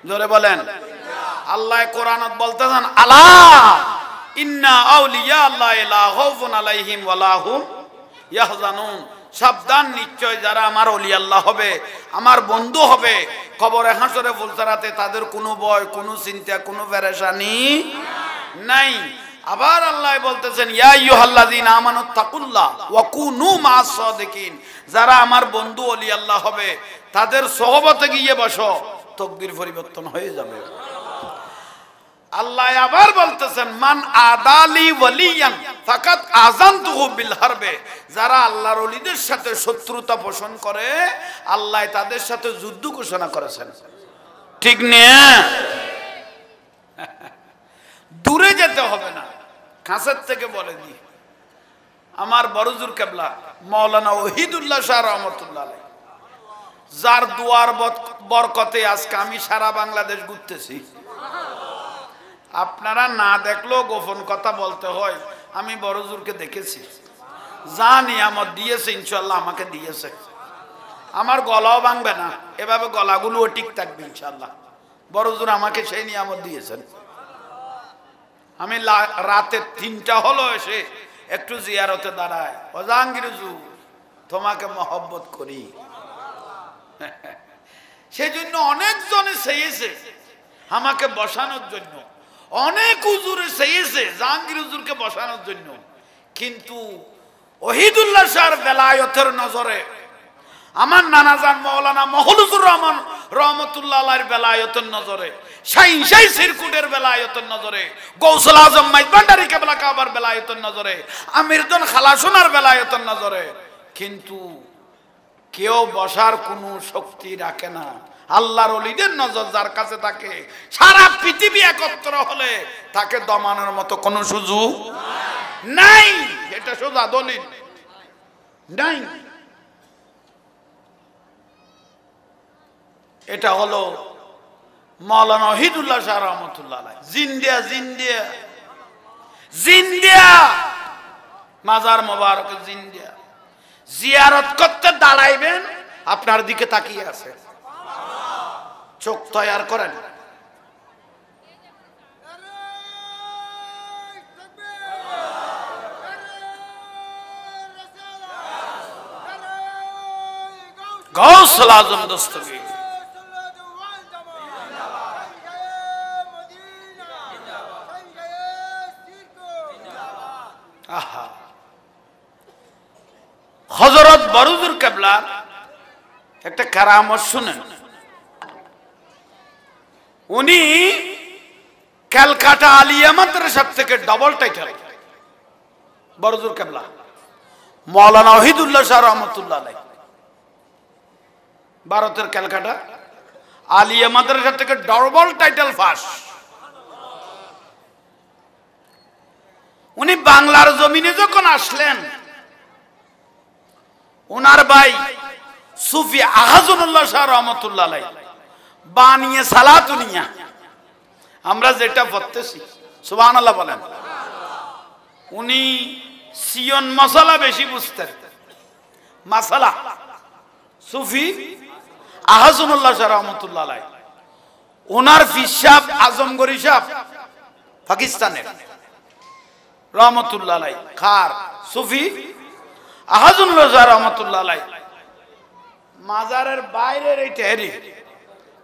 জোরে বলেন আল্লাহ কোরআনত বলতেছেন আলা ইন্না আউলিয়া আল্লাহি লা খাউফুন আলাইহিম ওয়া লা হুম ইয়াহজানুন সাবধান নিশ্চয় যারা আমার ওলি আল্লাহ হবে আমার বন্ধু হবে কবরে হাসরে ফুলসারাতে তাদের কোনো ভয় কোনো চিন্তা কোনো পেরেশানি নাই আবার আল্লাহ বলতেছেন ইয়া আইয়ুহাল্লাযিনা আমানুত্তাকুল্লাহ ওয়া কুনু মা'আস সাদিকিন যারা আমার বন্ধু ওলি আল্লাহ হবে তাদের সোহবতে গিয়ে বসো তকদির পরিবর্তন হয়ে যাবে আল্লাহ আবার বলতেছেন মান আদালি ওয়ালিয়ান ফাকাত আযানতুহু বিল হারবে যারা আল্লাহর ওলিদের সাথে শত্রুতা পোষণ করে আল্লাহ তাদের সাথে যুদ্ধ ঘোষণা করেছেন ঠিক না দূরে যেতে হবে না কাছের থেকে বলে দি আমার বড়জুর কেবলা মাওলানা ওহিদুল্লাহ শাহ রহমাতুল্লাহ আলাইহি যার দুয়ার বরকতে আজকে আমি সারা বাংলাদেশ ঘুরতেছি আপনারা না দেখলেও গোপন কথা বলতে হয় আমি বড়জুরকে দেখেছি যা নিয়ামত দিয়েছে ইনশাআল্লাহ আমাকে দিয়েছে আমার গলাও ভাঙবে না এভাবে গলাগুলোও ঠিক থাকবে ইনশাআল্লাহ বড়জুর আমাকে সেই নিয়ামত দিয়েছেন আমি রাতে 3টা হলো এসে একটু জিয়ারতে দাঁড়ায় ও জাহাঙ্গীর হুজুর তোমাকে মহব্বত করি সেজন্য অনেকজনে চেয়েছে আমাকে বসানোর জন্য অনেক হুজুরে চেয়েছে জাহাঙ্গীর হুজুরকে বসানোর জন্য কিন্তু ওহিদুল্লাহ শাহর বেলায়েতের নজরে আমার নানাজান মাওলানা মখলুসুর রহমান রহমাতুল্লাহ আলাইহির বেলায়েতের নজরে শাইন সিরকুটের বেলায়েতের নজরে গৌসুল আজম মাইজভান্ডারী কেবলা কাবার বেলায়েতের নজরে আমিরজন খালাসুনার বেলায়েতের নজরে কিন্তু কেউ বসার কোনো শক্তি রাখে না আল্লাহর ওলিদের নজর যার কাছে থাকে সারা পৃথিবী একত্র হলে তাকে দমানোর মতো কোনো সুযোগ নাই এটা সোজা দলিল নাই এটা হলো মাওলানা ওহিদুল্লাহ শাহ রহমাতুল্লাহ আলাইহি জিন্দিয়া জিন্দিয়া জিন্দিয়া মাজার মোবারক জিন্দিয়া জিয়ারত করতে দাঁড়াইবেন আপনার দিকে তাকিয়ে আছে চোখ তৈয়ার করেন গৌসুল আজম দস্তগীর হযরত বরুজুর কেবলা একটা কারামত শুনেন উনি ক্যালকাটা আলিয়া মাদ্রাসা থেকে ডাবল টাইটেল বরুজুর কেবলা মাওলানা ওহিদুল্লাহ শাহ রহমাতুল্লাহ আলাইহি ভারতের ক্যালকাটা আলিয়া মাদ্রাসা থেকে ডাবল টাইটেল পাস উনি বাংলার জমিনে যখন আসলেন ওনার ভাই সুফি আহাজুল্লাহ শাহ রহমাতুল্লাহ আলাইহি বানিয়ে সালাতুনিয়া আমরা যেটা পড়তেছি সুবহানাল্লাহ বলেন উনি সিয়ন মাসালা বেশি বুঝতেন মাসালা সুফি আহাজুল্লাহ শাহ রহমাতুল্লাহ আলাইহি ওনার ফিসাব আজমগরি সাহেব পাকিস্তানের রহমাতুল্লাহ আলাইহি খার সুফি আহাজুল্লাহ শাহ রহমাতুল্লাহ আলাইহি মাজারের বাইরের এই টেহরি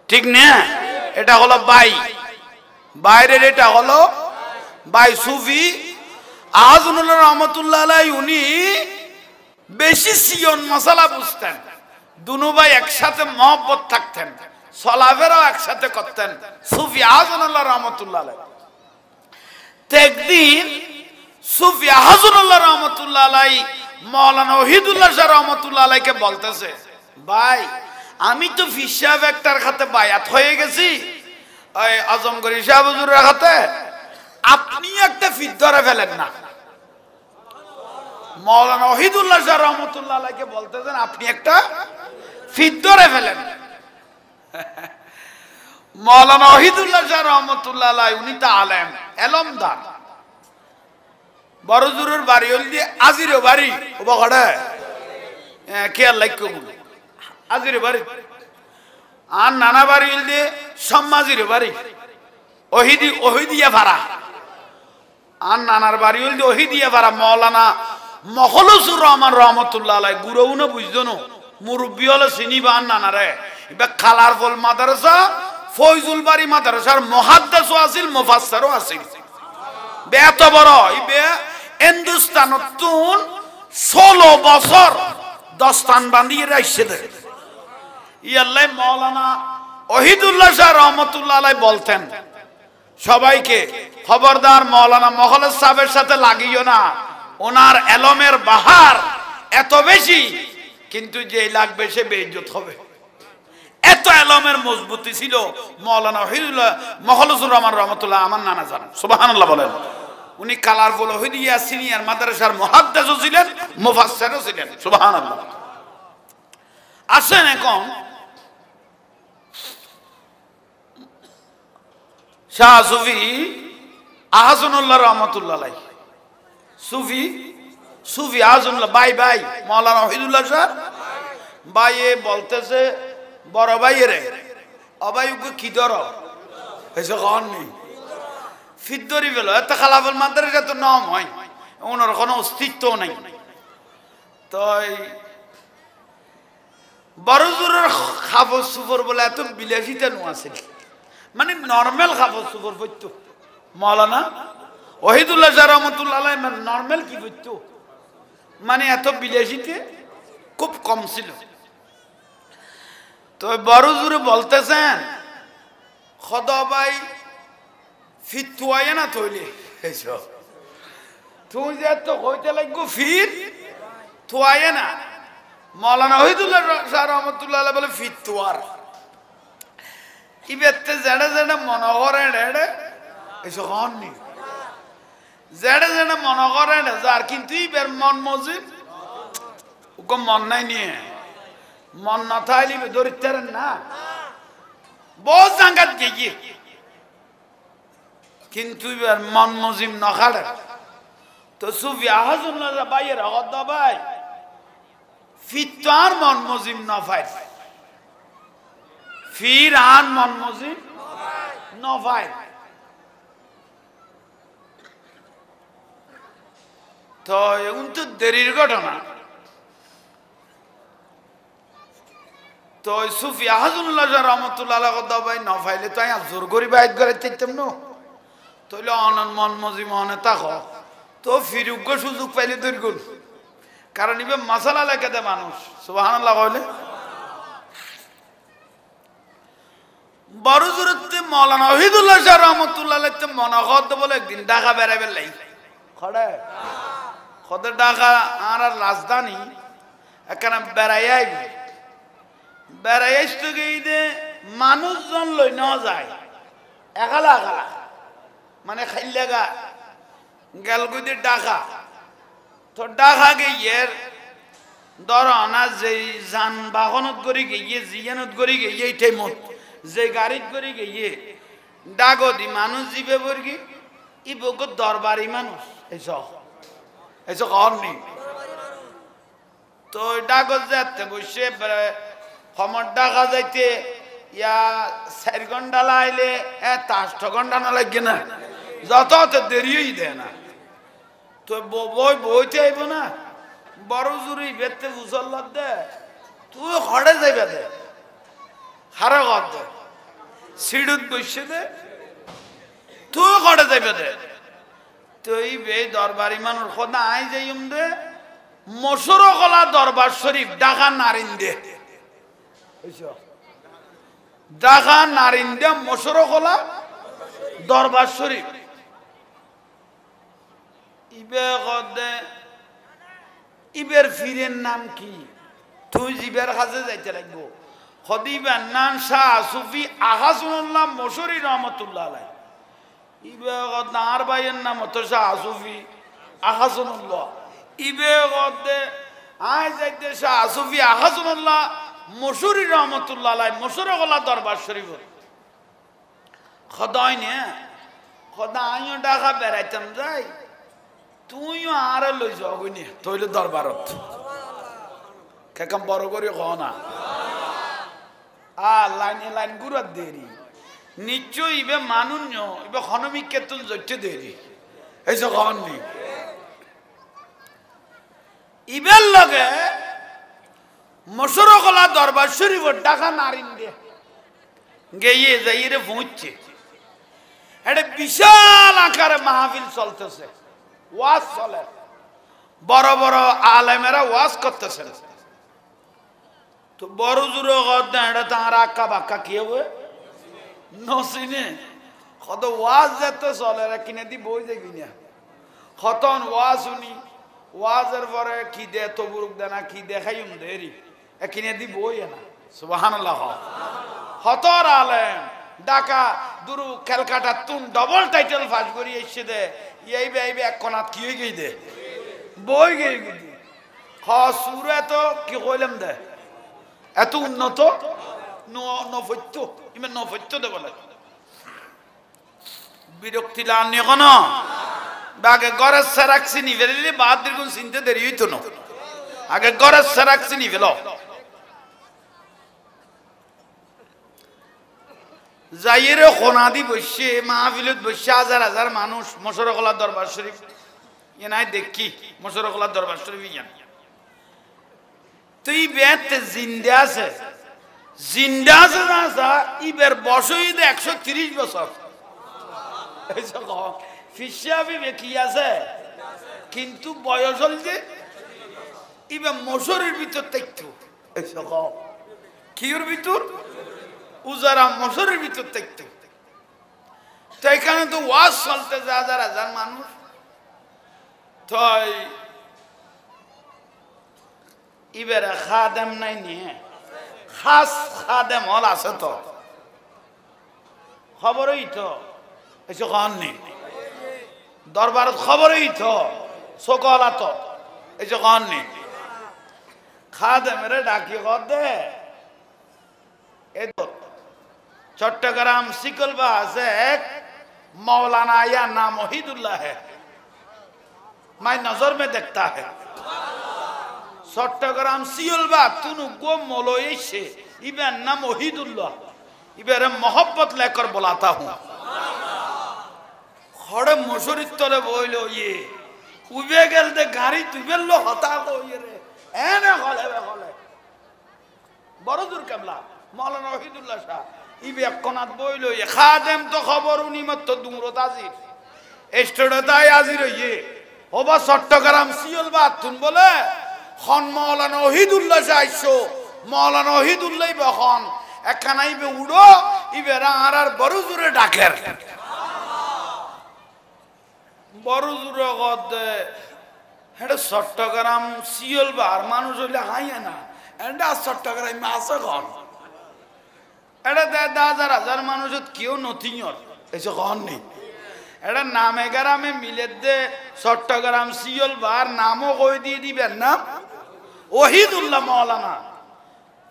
ঠিক না এটা হলো বাইরের এটা হলো বাই সুফি আহাজুল্লাহ রহমতুল্লাহ আলাই উনি বেশি সিয়ন মশালা বুঝতেন, দুনু ভাই একসাথে মহব্বত থাকতেন, চলাফেরাও একসাথে করতেন সুফি আহাজুল্লাহ রহমতুল্লাহ আলাই। একদিন সুফি আহাজুল্লাহ রহমতুল্লাহ আলাই মৌলানা ওহিদুল্লাহ শাহ রহমতুল্লাহ আলাইকে বলতেছে, ভাই আমি তো ফির সাহেব একটার খাতে বায়াত হয়ে গেছি ওই আজমগড়ি সাহেব হুজুরের খাতে, আপনি একটা ফির ধরে ফেলেন না। মৌলানা ওহিদুল্লাহ শাহ রহমতুল্লাহ আলাইকে বলতেছেন আপনি একটা ফির ধরে ফেলেন। মৌলানা ওহিদুল্লাহ শাহ রহমতুল্লাহ আলাই উনি তো আলেম এলমদার, বড় জোরের বাড়ি হল দিয়ে আজিরও বাড়ি ওবাঘড়ে খেয়াল লাগবে আজিরে বাড়ি, আর নানা বাড়ি হল দিয়ে সম্মাজিরে বাড়ি ওহিদিয়া ভাড়া, আর নানার বাড়ি হল দিয়ে ওহিদিয়া ভাড়া। মৌলানা মখলুসুর রহমান রহমতুল্লাহ আলাই গুরু না বুঝতো না, মুরব্বী হলে চিনিবা আর নানারে। এবার খালার ফল মাদ্রাসা ফয়জুল বাড়ি মাদ্রাসার মুহাদ্দিসও আছিল মুফাসসিরও আছিল, এত বড় ইবে হিন্দুস্তানত 16 বছর দস্তান বাঁধিয়ে রাখছে। ইয়াল্লাই মৌলানা ওহিদুল্লাহ শাহ রহমতুল্লাহ আলাই বলতেন সবাইকে, খবরদার মৌলানা মখলেস সাহেবের সাথে লাগিও না, ওনার এলমের বাহার এত বেশি কিন্তু যে লাগবে সে বেইজ্জত হবে। এত এলমের মজবুতি ছিল মৌলানা ওহিদুল্লাহ মখলেসুর রহমান রহমতুল্লাহ আমার নানা জান, সুবহানাল্লাহ বলেন। উনি কালারফুল ওহিদিয়া সিনিয়র মাদ্রাসার মুহাদ্দিসও ছিলেন মুফাসসিরও ছিলেন, সুবহানাল্লাহ। আসেন এখন শাহ সুফি আহসানুল্লাহ রহমতুল্লাহ আলাই, সুফি আহসানুল্লাহ ভাই মৌলানা ওহিদুল্লাহ শাহ ভাই বলতেছে বড় ভাই রে অবাই কি ধর এসে কন নেই ফিদ্দরি ফেলো, এত খালাফল মাদ্রাসা তো নাম হয়, ওনার কোনো অস্তিত্ব নাই। তো বড় জোরের খাবর সুফর বলে এত বিলাসিতা নোয়াছিল, মানে নর্মাল খাবর সুফর পড়তো মৌলানা ওহিদুল্লাহ শাহ রহমতুল্লাহ আলাই নর্মাল কি পড়তো, মানে এত বিলাসিতে খুব কম ছিল। তো বড় জোরে বলতেছেন খদা ভাই ফির তুয়ায় না তৈলে তুই যে তো হইতে লাগবো ফির তুয়ায় না। মৌলানা ওহিদুল্লাহ শাহ রহমতুল্লাহ আলাই বলে ফির তুয়ার ইবেতে জেডে জেডে মনে করেন এডে এসব হননি, জেডে জেডে মনে করেন যার কিন্তু ইবের মন মজিব ওকে মন নাই নিয়ে মন না থাইলি দরিদ্রের না বহু জাঙ্গাত গিয়ে কিন্তু এবার মন মজিম নখাড়ে। তো সুফি আহসানুল্লাহ ভাইয়ের হদ ভাই ফির আর মন মজিম নফাই, ফির আর মন মজিম নফাই। তো এখন তো দেরির ঘটনা। তো সুফি আহসানুল্লাহ রহমতুল্লাহ ভাই নফাইলে তো আমি জোর করি বাইক করে চাইতাম না, তাহলে অনন মন মজি মনে থাকো তো ফিরুগ্য সুযোগ পাইলে তৈরি করল, কারণ ইবে মশালা লেখে দেয় মানুষ, সুবহানাল্লাহ বলে। বড় জোরতে মৌলানা ওহিদুল্লাহ শাহ রহমতুল্লাহ মনে হত বলে একদিন ঢাকা বেড়াবে লাই খড়ে খদে ঢাকা আর রাজধানী এখানে বেড়াই আইবি, বেড়াই আসতে গিয়ে মানুষজন লই নেওয়া যায় একালা মানে খাইলেগা গেলগুদি ডাকা। তো ডাকা গিয়ে ধর না যে যানবাহনত করি গিয়ে জিয়ানত করি গিয়ে এই টাইমত যে গাড়িত করি গিয়ে ডাগো দি মানুষ জিবে বর্গি ইবক দরবারি মানুষ এইসব কর নেই। তো ডাগত যাতে বসে সমর ডাকা যাইতে ইয়া 4 ঘন্টা লাইলে 8 ঘন্টা না লাগে না, যত দেরিই দেয় না। তো বইতে আইব না বড় জুড়ি বেতে বুঝল দে তুই হড়ে যাইবে দে হারে ঘর দে সিঁড়ুত বসে দে তুই হড়ে যাইবে দে। তুই বে দরবারি মানুষ খোদা আই যাইম দে মশরকলা দরবার শরীফ ঢাকা নারিন্দে ঢাকা নারিন্দে মশরকলা দরবার শরীফ ইবে গদে ইবের ফিরের নাম কি তুই জিবের কাছে যাইতে লাগবো খদিবের নাম শাহ সুফি আহাসুল্লাহ মশরি রহমতুল্লাহ আলাই ইবে গদে আর ভাইয়ের নাম হতো শাহ সুফি আহাসুল্লাহ ইবে গদে আয় যাইতে শাহ সুফি আহাসুল্লাহ মশরি রহমতুল্লাহ আলাই মশরকলা দরবার শরীফ খদাই নে খদা আইও ঢাকা বেড়াইতাম যাই তুইও আর লই যাও নে তৈলে দরবারত কেকাম বড় করে ক না লাইনে লাইন গুড়ার দেরি নিশ্চয় ইবে মানুষ ইবে খনমিক কেতুল জড়তে দেরি এই যে কন নি ইবের লগে মশরকলা দরবার শরীফ ঢাকা নারিন দিয়ে গিয়ে যাইরে পৌঁছছে একটা বিশাল আকারে মাহফিল চলতেছে ওয়াজ চলে বড় বড় আলেমেরা ওয়াজ করতেছেন তো বড় জুড়ে এটা তাঁর আক্কা বাক্কা কি হবে নসিনে কত ওয়াজ যেতে চলে কিনে দি বই দেখবি না খতন ওয়াজ শুনি ওয়াজের পরে কি দে তবুরুক দেনা কি দেখাই দেরি কিনে দি বই না সুবহানাল্লাহ হতর আলেম ঢাকা দুরু ক্যালকাটা তুন ডবল টাইটেল ফাঁস করি এসে দে এইবে এইবে এক কোনাত কি হয়ে গই দে বই গই গি খ সুরে তো কি কইলাম দে এত উন্নত নফত্য ইমে নফত্য দে বলে বিরক্তি লানি কোন আগে গরের সারাক্সি নি ফেলে বাদ দিগুন চিনতে দেরি হইতো না আগে গরের সারাক্সি নি ফেলো যাইরে খোনাদি বসে মাহফিলত বসে হাজার হাজার মানুষ মশরকলা দরবার শরীফ নাই দেখি মশরকলা দরবার শরীফ ইয়ান তুই বেতে জিন্দা আছে না ইবের বসই 130 বছর ফিসাবি বেকি আছে কিন্তু বয়স হল যে ইবে মশরের ভিতর দেখতো কির ভিতর উজারা মশরের ভিতর দেখতো তো এখানে তো ওয়াজ চলতে হাজার হাজার মানুষ তাই ইবেরা খাদেম নাই নিয়ে খাস খাদেম হল আছে তো খবরই তো এসে কন নেই দরবারত খবরই তো সকলা তো এসে কন নেই খাদেমের ডাকি দে चट्टग्राम सिकलबा से एक मौलाना या नाम मोहिदुल्लाह है मैं नजर में देखता है चट्टग्राम सिकलबा तुनु गो मौलवी से इबे नाम मोहिदुल्लाह इबे मोहब्बत लेकर बुलाता हूँ खड़े मशूरी तोरे बोलो ये उबे गेल दे गाड़ी तुबे लो हता को ये रे एने खले बड़ो दूर कबला मौलाना मोहिदुल्लाह शाह इबे कोनात बोइलो ये खादेम तो खबर उनी मत तो दूरो ताजिर एस्टोडताय हाजिर ये ओबा चट्टग्राम सियलबा तुन बोले খন मौलाना मोहिदुल्लाह शाह मौलाना मोहिदुल्लाह बखन একখানা ইবে উড়ো ইবে আর বড় জোরে ডাকের বড় জোরে গদে হেডে চট্টগ্রাম সিয়লবার মানুষ হইলে হাইয়া না এন্ডা চট্টগ্রাম আছে কোন এটা হাজার হাজার মানুষ কেউ নথিঙর এসে কন নেই এটা নামে গ্রামে মিলে দে চট্টগ্রাম সিয়লবার নামও কই দিয়ে দিবেন না ওহিদুল্লাহ মৌলানা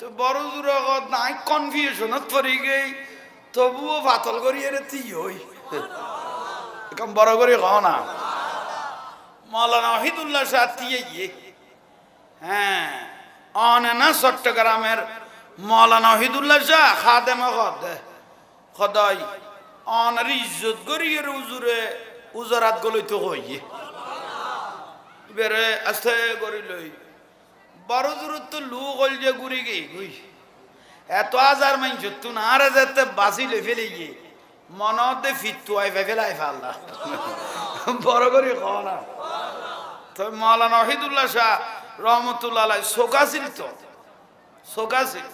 তো বড় জোরগত নাই কনফিউশনত পড়ে গই তবুও বাতল করিয়ে রে তুই হই এরকম বড় করে কও না মৌলানা ওহিদুল্লাহ শাহ দিয়ে গিয়ে হ্যাঁ অনেনা চট্টগ্রামের मौलाना मोहिदुल्लाह शाह खादेम खदाई अनर इज्जत करिए उजुरे उजरात गलई तो हइए बेरे आस्ते करि लई बड़ जरूरत तो लू गल जे गुरी गई এত হাজার মাইনছ তুন আর যেতে বাসি লই ফেলে গিয়ে মনতে ফিতু আই ফেলাই ফাল্লা বড় করে খাওয়া না তো মাওলানা ওহিদুল্লাহ শাহ রহমতুল্লাহ আলাইহি সোকাসিল তো সোকাসিল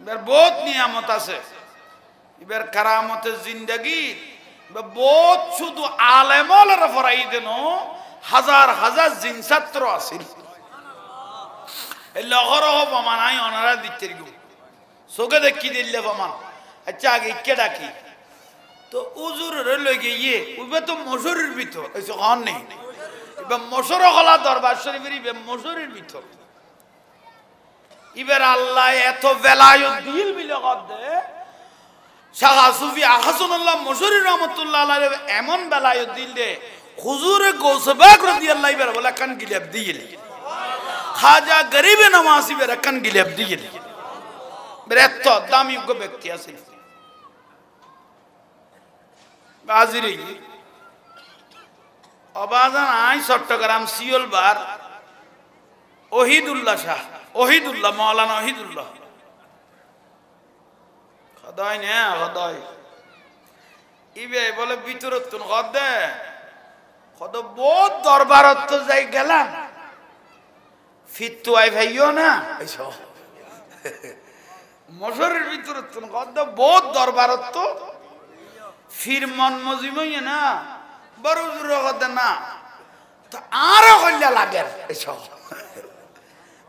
এবার বহুত নিয়ামত আছে এবার কারামতের জিন্দেগি বহুত শুধু আলেমলের ফরাই দেন হাজার হাজার জিন ছাত্র আছিল এই লগরহ প্রমাণ আই অনারা দিতে চোখে দেখি দিলে প্রমাণ আচ্ছা আগে ইকে ডাকি তো উজুরের লগে ইয়ে উবে তো মশুরির ভিতর এসে হন নেই এবার মশুর হলা দরবার শরীফের ইবে মশুরির ভিতর এবার আল্লাহ এত বেলায়ত দিল বিলে কদে শাহ সুফি আহসানুল্লাহ মশুরি রহমতুল্লাহ আলাইহি এমন বেলায়ত দিল দে হুজুরে গৌসবাগ রাদিয়াল্লাহু আনহু বলে কান গিলাব দিল খাজা গরিবে নওয়াজি বের কান গিলাব দিল বেরেত দামি গো ব্যক্তি আছে গাজীরি আবাজান আই চট্টগ্রাম সিওলবার ওহিদুল্লাহ শাহ ওহিদুল্লাহ মাওলানা ওহিদুল্লাহ খদাই না খদাই ইবে বলে ভিতরতুন খদে খদ বহুত দরবারত তো যাই গেলাম ফিতু আই ভাইও না এসো মশরের ভিতরতুন খদ বহুত দরবারত তো ফির মন মজিমই না বড় জোর খদ না তো আরো কল্যা লাগে এসো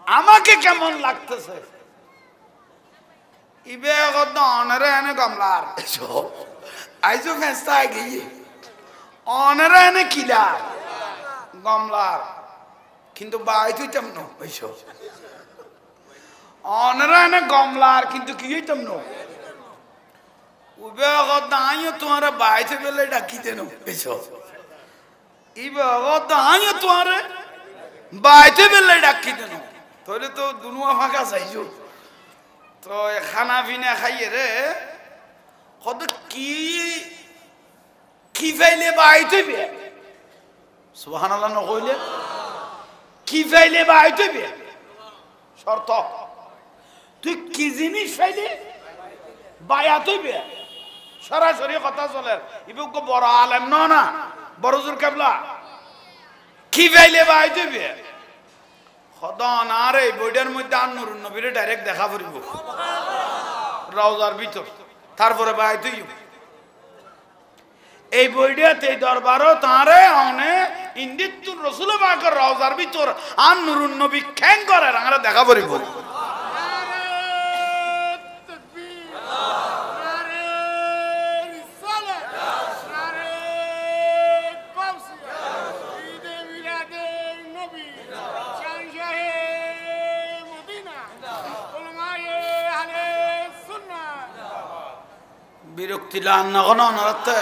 আমাকে কেমন লাগতেছে ইবে কত অনরে এনে গামলার এসো আইজো ফেস্তা গিয়ে অনরে এনে কিলা গামলার কিন্তু বাই তুই তেমন এসো অনরে এনে গামলার কিন্তু কি হইতাম না উবে কত আইও তোমারে বাইতে বেলে ডাকি দেন এসো ইবে কত আইও তোমারে বাইতে বেলে ডাকি দেন তাহলে তো দুনুয়া ফাঁকা চাইছো তো খানা পিনা খাইয়ে রে কত কি ফাইলে বাইতে বে সুবহানাল্লাহ নকইলে কি ফাইলে বাইতে বে শর্ত তুই কি জিনিস ফাইলে বায়াতে বে সরাসরি কথা চলে ইবুক বড় আলেম না বড় জোর কেবলা কি ফাইলে বাইতে বে খদন আর এই বইটার মধ্যে আর নুরুন নবীরে ডাইরেক্ট দেখা পড়িব রওজার ভিতর তারপরে বাইতে এই বইটাতে দরবারও তারে অনে ইন্দিতুর রাসূল পাকের রওজার ভিতর আর নুরুন নবী খ্যাং করে আমরা দেখা পড়িব বিরক্তি লান না কোনো নরতে